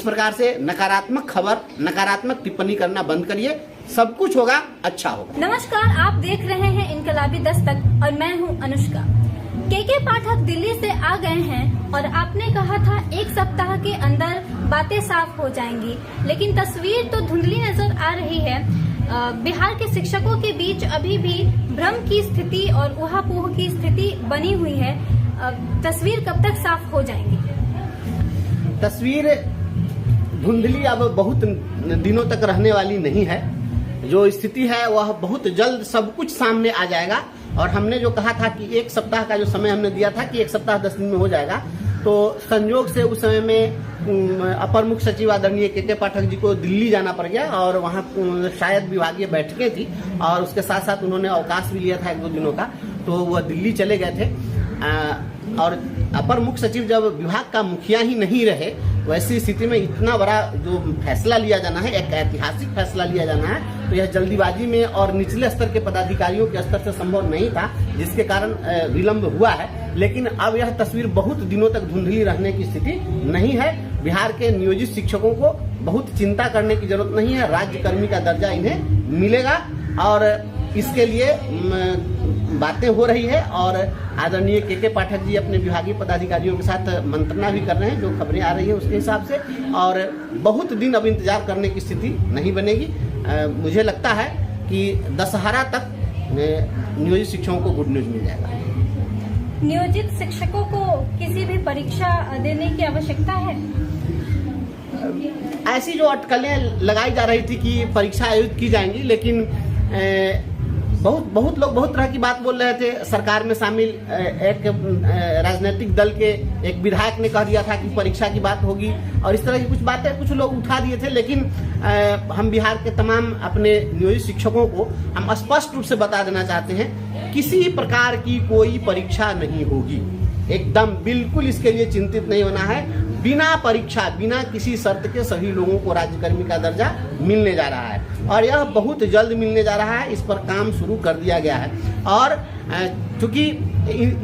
इस प्रकार से नकारात्मक खबर, नकारात्मक टिप्पणी करना बंद करिए। सब कुछ होगा, अच्छा होगा। नमस्कार, आप देख रहे हैं इनकलाबी दस्तक और मैं हूं अनुष्का। के पाठक दिल्ली से आ गए हैं और आपने कहा था 1 सप्ताह के अंदर बातें साफ हो जाएंगी, लेकिन तस्वीर तो धुंधली नजर आ रही है। बिहार के शिक्षकों के बीच अभी भी भ्रम की स्थिति और ऊहापोह की स्थिति बनी हुई है। तस्वीर कब तक साफ हो जाएंगी? तस्वीर धुंधली अब बहुत दिनों तक रहने वाली नहीं है। जो स्थिति है वह बहुत जल्द सब कुछ सामने आ जाएगा। और हमने जो कहा था कि 1 सप्ताह का जो समय हमने दिया था कि 1 सप्ताह 10 दिन में हो जाएगा, तो संयोग से उस समय में अपर मुख्य सचिव आदरणीय के पाठक जी को दिल्ली जाना पड़ गया और वहाँ शायद विभागीय बैठकें थी और उसके साथ साथ उन्होंने अवकाश भी लिया था 1-2 दिनों का, तो वह दिल्ली चले गए थे। और अपर मुख्य सचिव जब विभाग का मुखिया ही नहीं रहे, वैसी स्थिति में इतना बड़ा जो फैसला लिया जाना है, एक ऐतिहासिक फैसला लिया जाना है, तो यह जल्दीबाजी में और निचले स्तर के पदाधिकारियों के स्तर से संभव नहीं था, जिसके कारण विलंब हुआ है। लेकिन अब यह तस्वीर बहुत दिनों तक धुंधली रहने की स्थिति नहीं है। बिहार के नियोजित शिक्षकों को बहुत चिंता करने की जरूरत नहीं है। राज्यकर्मी का दर्जा इन्हें मिलेगा और इसके लिए बातें हो रही है। और आदरणीय के पाठक जी अपने विभागीय पदाधिकारियों के साथ मंत्रणा भी कर रहे हैं, जो खबरें आ रही है उसके हिसाब से, और बहुत दिन अब इंतजार करने की स्थिति नहीं बनेगी। मुझे लगता है कि दशहरा तक नियोजित शिक्षकों को गुड न्यूज मिल जाएगा। नियोजित शिक्षकों को किसी भी परीक्षा देने की आवश्यकता है? ऐसी जो अटकलें लगाई जा रही थी कि परीक्षा आयोजित की जाएंगी, लेकिन बहुत लोग बहुत तरह की बात बोल रहे थे। सरकार में शामिल एक राजनीतिक दल के एक विधायक ने कह दिया था कि परीक्षा की बात होगी, और इस तरह की कुछ बातें कुछ लोग उठा दिए थे। लेकिन हम बिहार के तमाम अपने नियोजित शिक्षकों को हम स्पष्ट रूप से बता देना चाहते हैं, किसी प्रकार की कोई परीक्षा नहीं होगी। एकदम बिल्कुल इसके लिए चिंतित नहीं होना है। बिना परीक्षा, बिना किसी शर्त के सभी लोगों को राज्यकर्मी का दर्जा मिलने जा रहा है और यह बहुत जल्द मिलने जा रहा है। इस पर काम शुरू कर दिया गया है। और चूंकि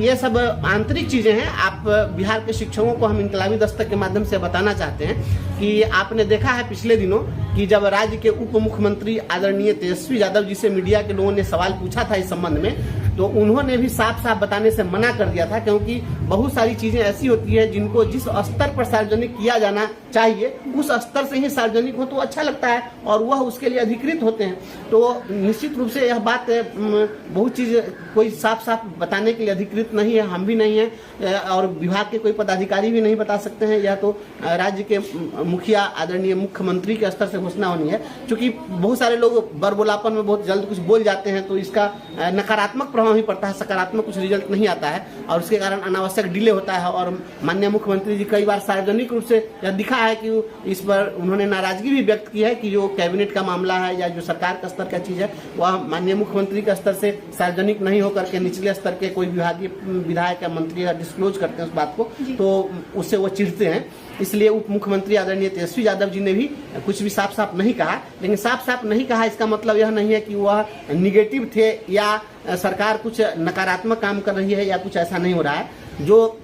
ये सब आंतरिक चीजें हैं, आप बिहार के शिक्षकों को हम इनकलाबी दस्तक के माध्यम से बताना चाहते हैं कि आपने देखा है पिछले दिनों कि जब राज्य के उप मुख्यमंत्री आदरणीय तेजस्वी यादव जी से मीडिया के लोगों ने सवाल पूछा था इस संबंध में, तो उन्होंने भी साफ साफ बताने से मना कर दिया था, क्योंकि बहुत सारी चीजें ऐसी होती है जिनको जिस स्तर पर सार्वजनिक किया जाना चाहिए उस स्तर से ही सार्वजनिक हो तो अच्छा लगता है और वह उसके लिए अधिकृत होते हैं। तो निश्चित रूप से यह बात बहुत चीज कोई साफ साफ बताने के लिए अधिकृत नहीं है, हम भी नहीं है और विभाग के कोई पदाधिकारी भी नहीं बता सकते हैं। यह तो राज्य के मुखिया आदरणीय मुख्यमंत्री के स्तर से घोषणा होनी है। क्योंकि बहुत सारे लोग बरबोलापन में बहुत जल्द कुछ बोल जाते हैं, तो इसका नकारात्मक प्रभाव ही पड़ता है, सकारात्मक कुछ रिजल्ट नहीं आता है और उसके कारण अनावश्यक डिले होता है। और माननीय मुख्यमंत्री जी कई बार सार्वजनिक रूप से यह दिखा है कि इस पर उन्होंने नाराजगी भी व्यक्त की है कि जो कैबिनेट का मामला है या जो सरकार का स्तर का चीज है वह माननीय मुख्यमंत्री के स्तर से सार्वजनिक नहीं होकर के निचले स्तर के कोई विभागीय विधायक या मंत्री डिस्क्लोज करते हैं उस बात को, तो उससे वो चिढ़ते हैं। इसलिए उप मुख्यमंत्री आदरणीय तेजस्वी यादव जी ने भी कुछ भी साफ साफ नहीं कहा। लेकिन साफ साफ नहीं कहा इसका मतलब यह नहीं है कि वह निगेटिव थे या सरकार कुछ नकारात्मक काम कर रही है या कुछ ऐसा नहीं हो रहा है। जो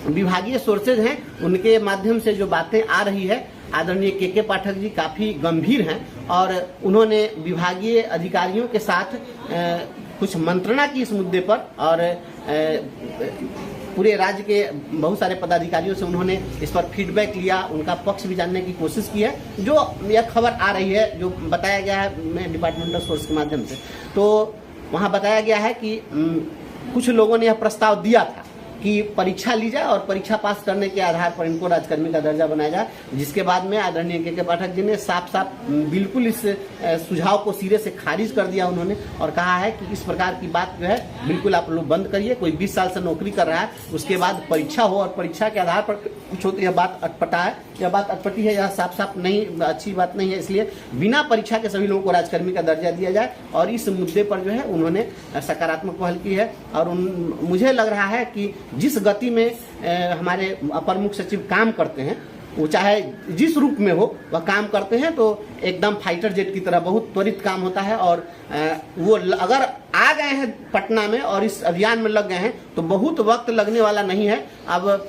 विभागीय सोर्सेज हैं उनके माध्यम से जो बातें आ रही है, आदरणीय के पाठक जी काफी गंभीर हैं और उन्होंने विभागीय अधिकारियों के साथ कुछ मंत्रणा की इस मुद्दे पर और पूरे राज्य के बहुत सारे पदाधिकारियों से उन्होंने इस पर फीडबैक लिया, उनका पक्ष भी जानने की कोशिश की है। जो यह खबर आ रही है, जो बताया गया है डिपार्टमेंटल सोर्स के माध्यम से, तो वहाँ बताया गया है कि कुछ लोगों ने यह प्रस्ताव दिया था कि परीक्षा ली जाए और परीक्षा पास करने के आधार पर इनको राज्यकर्मी का दर्जा बनाया जाए, जिसके बाद में आदरणीय के पाठक जी ने साफ साफ बिल्कुल इस सुझाव को सिरे से खारिज कर दिया उन्होंने और कहा है कि इस प्रकार की बात जो है बिल्कुल आप लोग बंद करिए। कोई 20 साल से नौकरी कर रहा है, उसके बाद परीक्षा हो और परीक्षा के आधार पर कुछ हो, तो यह बात अटपटा है, यह बात अटपटी है, यह साफ साफ नहीं, अच्छी बात नहीं है। इसलिए बिना परीक्षा के सभी लोगों को राज्यकर्मी का दर्जा दिया जाए और इस मुद्दे पर जो है उन्होंने सकारात्मक पहल की है। और मुझे लग रहा है कि जिस गति में हमारे अपर मुख्य सचिव काम करते हैं वो चाहे जिस रूप में हो वह काम करते हैं, तो एकदम फाइटर जेट की तरह बहुत त्वरित काम होता है। और वो अगर आ गए हैं पटना में और इस अभियान में लग गए हैं तो बहुत वक्त लगने वाला नहीं है। अब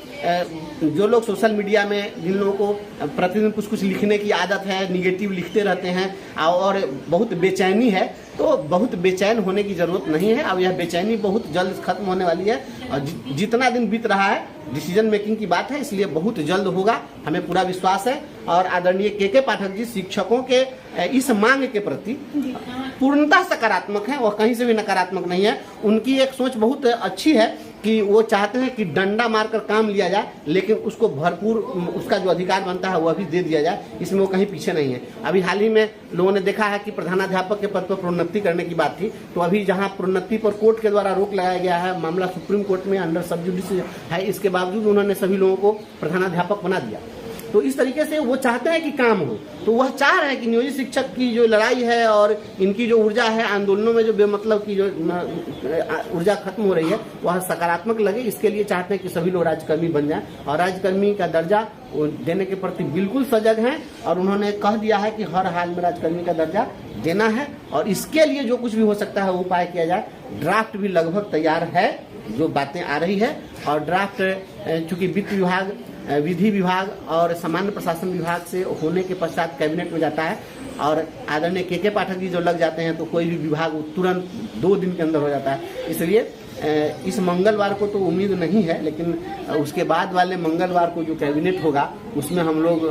जो लोग सोशल मीडिया में, जिन लोगों को प्रतिदिन कुछ कुछ लिखने की आदत है, निगेटिव लिखते रहते हैं और बहुत बेचैनी है, तो बहुत बेचैन होने की जरूरत नहीं है। अब यह बेचैनी बहुत जल्द खत्म होने वाली है और जितना दिन बीत रहा है डिसीजन मेकिंग की बात है, इसलिए बहुत जल्द होगा, हमें पूरा विश्वास है। और आदरणीय के पाठक जी शिक्षकों के इस मांग के प्रति पूर्णतः सकारात्मक है, वह कहीं से भी नकारात्मक नहीं है। उनकी एक सोच बहुत अच्छी है कि वो चाहते हैं कि डंडा मारकर काम लिया जाए, लेकिन उसको भरपूर उसका जो अधिकार बनता है वह भी दे दिया जाए, इसमें वो कहीं पीछे नहीं है। अभी हाल ही में लोगों ने देखा है कि प्रधानाध्यापक के पद पर प्रोन्नति करने की बात थी, तो अभी जहां प्रोन्नति पर कोर्ट के द्वारा रोक लगाया गया है, मामला सुप्रीम कोर्ट में अंडर सब जुडिस है, इसके बावजूद उन्होंने सभी लोगों को प्रधानाध्यापक बना दिया। तो इस तरीके से वो चाहते हैं कि काम हो, तो वह चाह रहे हैं कि नियोजित शिक्षक की जो लड़ाई है और इनकी जो ऊर्जा है आंदोलनों में, जो बेमतलब की जो ऊर्जा खत्म हो रही है, वह सकारात्मक लगे। इसके लिए चाहते हैं कि सभी लोग राज्यकर्मी बन जाएं और राज्यकर्मी का दर्जा देने के प्रति बिल्कुल सजग हैं। और उन्होंने कह दिया है कि हर हाल में राज्यकर्मी का दर्जा देना है और इसके लिए जो कुछ भी हो सकता है वो उपाय किया जाए। ड्राफ्ट भी लगभग तैयार है, जो बातें आ रही है, और ड्राफ्ट चूंकि वित्त विभाग, विधि विभाग और सामान्य प्रशासन विभाग से होने के पश्चात कैबिनेट में जाता है और आदरणीय के पाठक जी जो लग जाते हैं तो कोई भी विभाग तुरंत 2 दिन के अंदर हो जाता है। इसलिए इस मंगलवार को तो उम्मीद नहीं है, लेकिन उसके बाद वाले मंगलवार को जो कैबिनेट होगा उसमें हम लोग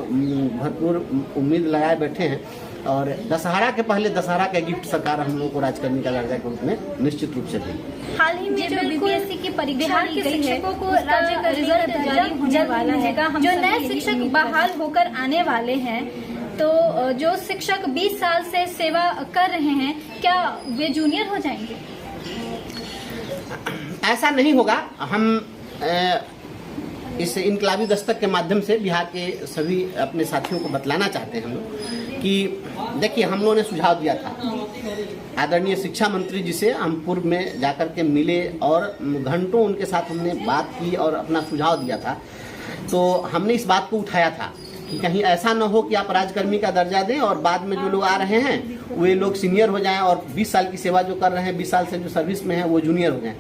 भरपूर उम्मीद लगाए बैठे हैं। और दशहरा के पहले दशहरा का गिफ्ट सरकार हम लोगों को राज्यकर्मी का दर्जा के रूप में निश्चित रूप से देगी। हाल ही में जो बीपीएससी की परीक्षा ली गई है, शिक्षकों को राज्य का रिजल्ट जारी होने वाला है। जो नए शिक्षक बहाल होकर आने वाले हैं, तो जो शिक्षक 20 साल से सेवा कर रहे हैं, क्या वे जूनियर हो जाएंगे? ऐसा नहीं होगा। हम इस इनकलाबी दस्तक के माध्यम से बिहार के सभी अपने साथियों को बतलाना चाहते हैं हम लोग कि देखिए, हम लोगों ने सुझाव दिया था आदरणीय शिक्षा मंत्री जी से, हम पूर्व में जाकर के मिले और घंटों उनके साथ हमने बात की और अपना सुझाव दिया था। तो हमने इस बात को उठाया था कि कहीं ऐसा न हो कि आप राज्यकर्मी का दर्जा दें और बाद में जो लोग आ रहे हैं वे लोग सीनियर हो जाएं और 20 साल की सेवा जो कर रहे हैं, 20 साल से जो सर्विस में है वो जूनियर हो जाएं।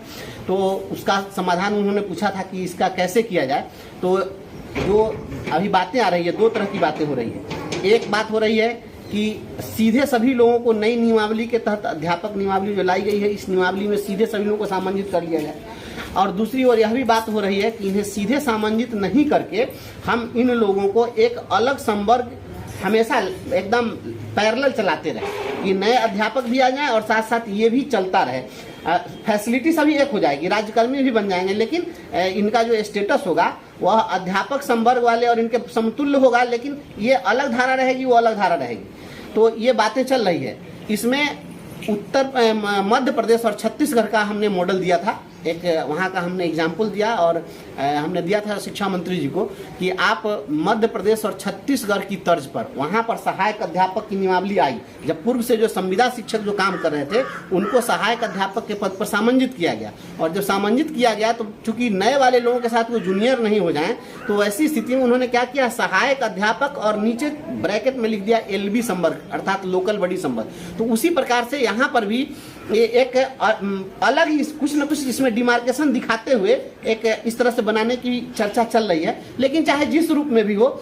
तो उसका समाधान उन्होंने पूछा था कि इसका कैसे किया जाए। तो जो अभी बातें आ रही है, 2 तरह की बातें हो रही है। एक बात हो रही है कि सीधे सभी लोगों को नई नियमावली के तहत अध्यापक नियमावली जो लाई गई है, इस नियमावली में सीधे सभी लोगों को सामंजित कर लिया जाए। और दूसरी ओर यह भी बात हो रही है कि इन्हें सीधे सामंजित नहीं करके हम इन लोगों को एक अलग संवर्ग हमेशा एकदम पैरेलल चलाते रहे कि नए अध्यापक भी आ जाएं और साथ साथ ये भी चलता रहे। फैसिलिटी सभी एक हो जाएगी, राज्यकर्मी भी बन जाएंगे, लेकिन इनका जो स्टेटस होगा वह अध्यापक संवर्ग वाले और इनके समतुल्य होगा, लेकिन ये अलग धारा रहेगी, वो अलग धारा रहेगी। तो ये बातें चल रही है। इसमें मध्य प्रदेश और छत्तीसगढ़ का हमने मॉडल दिया था, एक वहाँ का हमने एग्जाम्पल दिया और हमने दिया था शिक्षा मंत्री जी को कि आप मध्य प्रदेश और छत्तीसगढ़ की तर्ज पर वहाँ पर सहायक अध्यापक की नियमावली आई। जब पूर्व से जो संविदा शिक्षक जो काम कर रहे थे उनको सहायक अध्यापक के पद पर सामंजित किया गया, और जब सामंजित किया गया तो चूंकि नए वाले लोगों के साथ वो जूनियर नहीं हो जाएं, तो ऐसी स्थिति में उन्होंने क्या किया, सहायक अध्यापक और नीचे ब्रैकेट में लिख दिया LB संवर्ग अर्थात लोकल बॉडी संवर्ग। तो उसी प्रकार से यहाँ पर भी ये एक अलग ही कुछ न कुछ इसमें डिमार्केशन दिखाते हुए एक इस तरह से बनाने की चर्चा चल रही है। लेकिन चाहे जिस रूप में भी हो,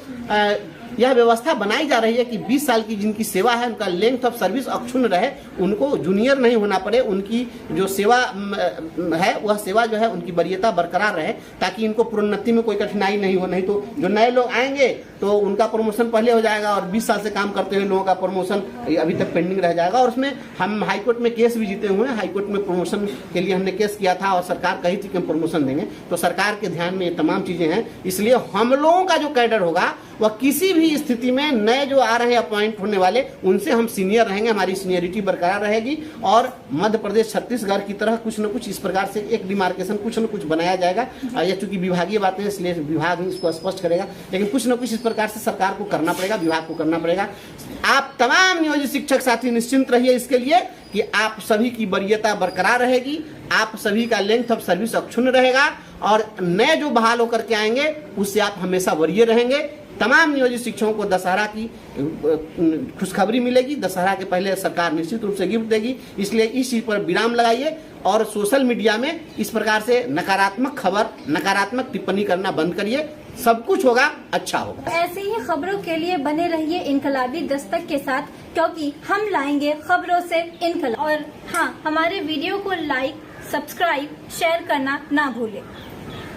यह व्यवस्था बनाई जा रही है कि 20 साल की जिनकी सेवा है उनका लेंथ ऑफ सर्विस अक्षुण्ण रहे, उनको जूनियर नहीं होना पड़े, उनकी जो सेवा है वह सेवा जो है उनकी वरीयता बरकरार रहे, ताकि इनको प्रोन्नति में कोई कठिनाई नहीं हो। नहीं तो जो नए लोग आएंगे तो उनका प्रमोशन पहले हो जाएगा और 20 साल से काम करते हुए लोगों का प्रमोशन अभी तक पेंडिंग रह जाएगा। और उसमें हम हाईकोर्ट में केस भी जीते हुए हैं, हाईकोर्ट में प्रमोशन के लिए हमने केस किया था और सरकार कही थी कि हम प्रमोशन देंगे। तो सरकार के ध्यान में ये तमाम चीजें हैं, इसलिए हम लोगों का जो कैडर होगा वह किसी भी स्थिति में नए जो आ रहे हैं अपॉइंट होने वाले उनसे हम सीनियर रहेंगे, हमारी सीनियरिटी बरकरार रहेगी। और मध्य प्रदेश छत्तीसगढ़ की तरह कुछ न कुछ इस प्रकार से एक डिमार्केशन कुछ न कुछ बनाया जाएगा। यह चूंकि विभागीय बातें हैं इसलिए विभाग ही इसको स्पष्ट करेगा, लेकिन कुछ न कुछ इस प्रकार से सरकार को करना पड़ेगा, विभाग को करना पड़ेगा। आप तमाम नियोजित शिक्षक साथी निश्चिंत रहिए इसके लिए कि आप सभी की वरीयता बरकरार रहेगी, आप सभी का लेंथ ऑफ सर्विस अक्षुण्ण रहेगा और नए जो बहाल होकर के आएंगे उससे आप हमेशा वरीय रहेंगे। तमाम नियोजित शिक्षकों को दशहरा की खुशखबरी मिलेगी। दशहरा के पहले सरकार निश्चित रूप से गिफ्ट देगी, इसलिए इस चीज पर विराम लगाइए और सोशल मीडिया में इस प्रकार से नकारात्मक खबर, नकारात्मक टिप्पणी करना बंद करिए। सब कुछ होगा, अच्छा होगा। ऐसी ही खबरों के लिए बने रहिए इनकलाबी दस्तक के साथ, क्योंकि हम लाएंगे खबरों से इनकलाब। और हाँ, हमारे वीडियो को लाइक, सब्सक्राइब, शेयर करना ना भूलें।